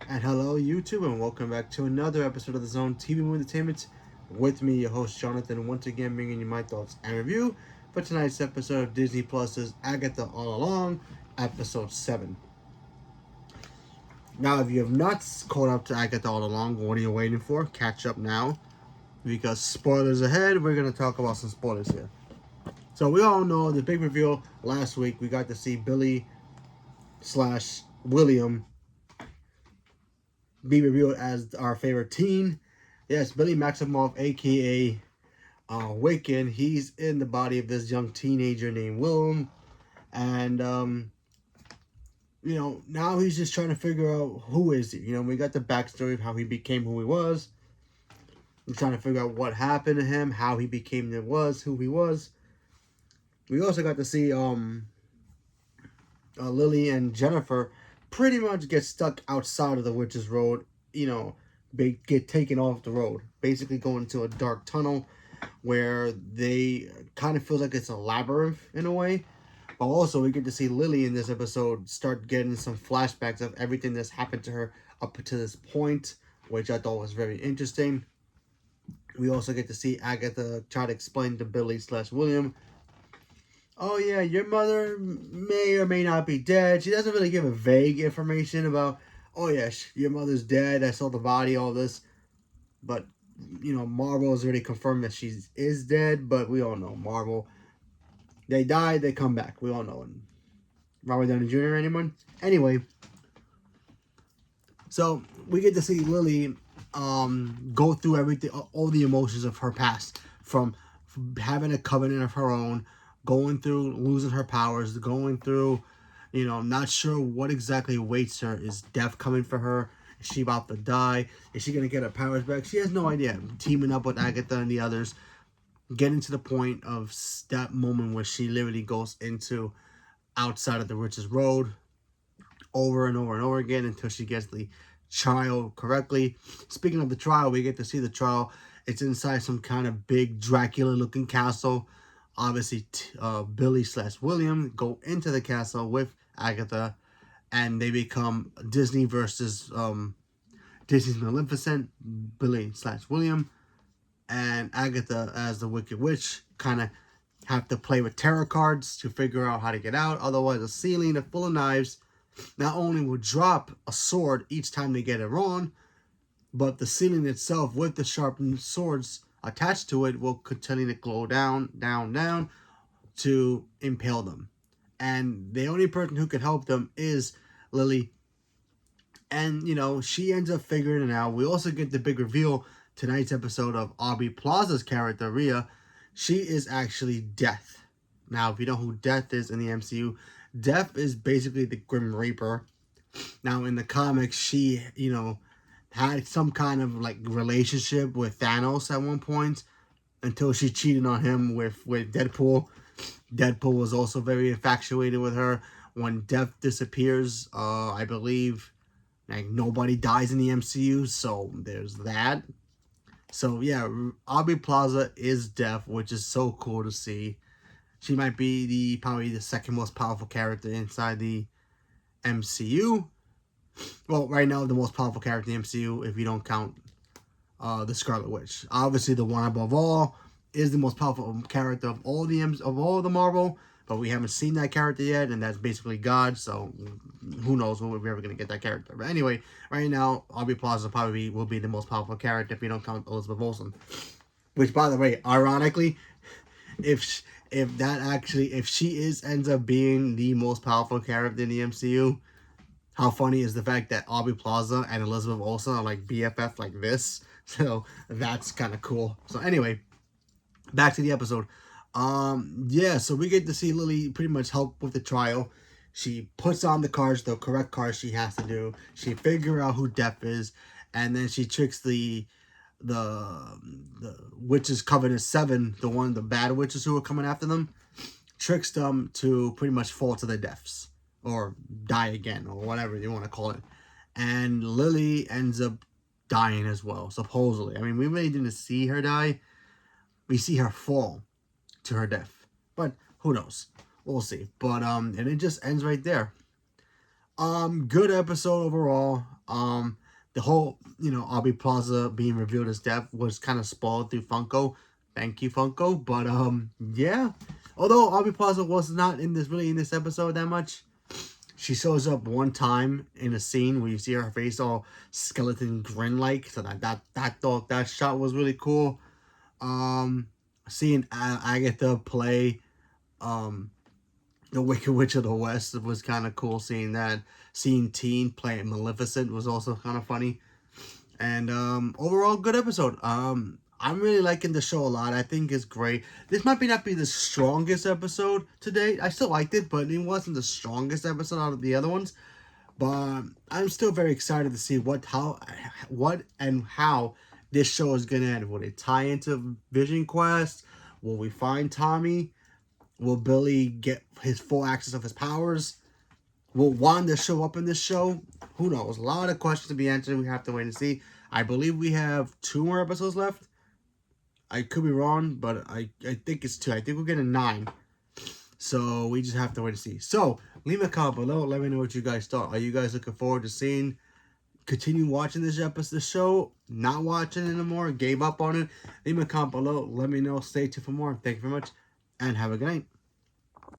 And hello, YouTube, and welcome back to another episode of the Zone TV Movie Entertainment. With me, your host Jonathan, once again bringing you my thoughts and review for tonight's episode of Disney Plus's Agatha All Along, episode 7. Now, if you have not caught up to Agatha All Along, what are you waiting for? Catch up now, because spoilers ahead. We're going to talk about some spoilers here. So we all know the big reveal last week. We got to see Billy slash William be revealed as our favorite teen. Yes, Billy Maximoff, aka Wiccan. He's in the body of this young teenager named Willem, and now he's just trying to figure out who is he. We got the backstory of how he became who he was. We're trying to figure out what happened to him, how he became who he was. We also got to see Lily and Jennifer pretty much get stuck outside of the Witch's Road. They get taken off the road, basically going into a dark tunnel where they kind of feel like it's a labyrinth in a way. But also, we get to see Lily in this episode start getting some flashbacks of everything that's happened to her up to this point, which I thought was very interesting. We also get to see Agatha try to explain to Billy slash William, oh yeah, your mother may or may not be dead. She doesn't really give a vague information about, oh yeah, your mother's dead. I saw the body, all this. But, Marvel has already confirmed that she is dead, but we all know Marvel. They die, they come back. We all know it. Robert Downey Jr. anyone? Anyway, so we get to see Lily go through everything, all the emotions of her past, from having a covenant of her own, going through losing her powers, going through, not sure what exactly awaits her. Is death coming for her? Is she about to die? Is she going to get her powers back? She has no idea. Teaming up with Agatha and the others, getting to the point of that moment where she literally goes into outside of the Witch's Road over and over and over again until she gets the trial correctly. Speaking of the trial, we get to see the trial. It's inside some kind of big Dracula-looking castle. Obviously, Billy slash William go into the castle with Agatha, and they become Disney versus Disney's Maleficent, Billy slash William, and Agatha as the Wicked Witch kind of have to play with tarot cards to figure out how to get out. Otherwise, a ceiling full of knives not only will drop a sword each time they get it wrong, but the ceiling itself with the sharpened swords attached to it will continue to glow down, down, down to impale them. And the only person who can help them is Lily. And, she ends up figuring it out. We also get the big reveal tonight's episode of Aubrey Plaza's character, Rhea. She is actually Death. Now, if you know who Death is in the MCU, Death is basically the Grim Reaper. Now, in the comics, she, had some kind of relationship with Thanos at one point until she cheated on him with Deadpool. Deadpool was also very infatuated with her. When Death disappears, I believe nobody dies in the MCU, so there's that. So yeah, Aubrey Plaza is Death, which is so cool to see. She might be probably the second most powerful character inside the MCU. Well, right now the most powerful character in the MCU, if you don't count the Scarlet Witch. Obviously, the one above all is the most powerful character of all the Marvel, but we haven't seen that character yet, and that's basically God. So who knows when we're ever gonna get that character? But anyway, right now Aubrey Plaza probably will be the most powerful character if you don't count Elizabeth Olsen. Which, by the way, ironically, if she ends up being the most powerful character in the MCU, how funny is the fact that Aubrey Plaza and Elizabeth Olsen are like BFF like this? So that's kind of cool. So anyway, back to the episode. So we get to see Lily pretty much help with the trial. She puts on the cards, the correct cards she has to do. She figures out who Death is, and then she tricks the witches Covenant 7, the bad witches who are coming after them, tricks them to pretty much fall to their deaths or die again or whatever you want to call it. And Lily ends up dying as well, supposedly. I mean, we really didn't see her die. We see her fall to her death. But who knows? We'll see. But and it just ends right there. Good episode overall. The whole, Aubrey Plaza being revealed as deaf was kind of spoiled through Funko. Thank you, Funko. But yeah. Although Aubrey Plaza was not in this episode that much, she shows up one time in a scene where you see her face all skeleton grin like. So that shot was really cool. Seeing Agatha play the Wicked Witch of the West was kind of cool. Seeing that, seeing Teen play Maleficent was also kind of funny. And overall, good episode. I'm really liking the show a lot. I think it's great. This might not be the strongest episode to date. I still liked it, but it wasn't the strongest episode out of the other ones. But I'm still very excited to see what and how this show is gonna end. Will it tie into Vision Quest? Will we find Tommy? Will Billy get his full access of his powers? Will Wanda show up in this show? Who knows? A lot of questions to be answered. We have to wait and see. I believe we have 2 more episodes left. I could be wrong, but I think it's 2. I think we're getting 9. So we just have to wait and see. So leave a comment below. Let me know what you guys thought. Are you guys looking forward to continue watching this show? Not watching it anymore? Gave up on it? Leave a comment below. Let me know. Stay tuned for more. Thank you very much. And have a good night.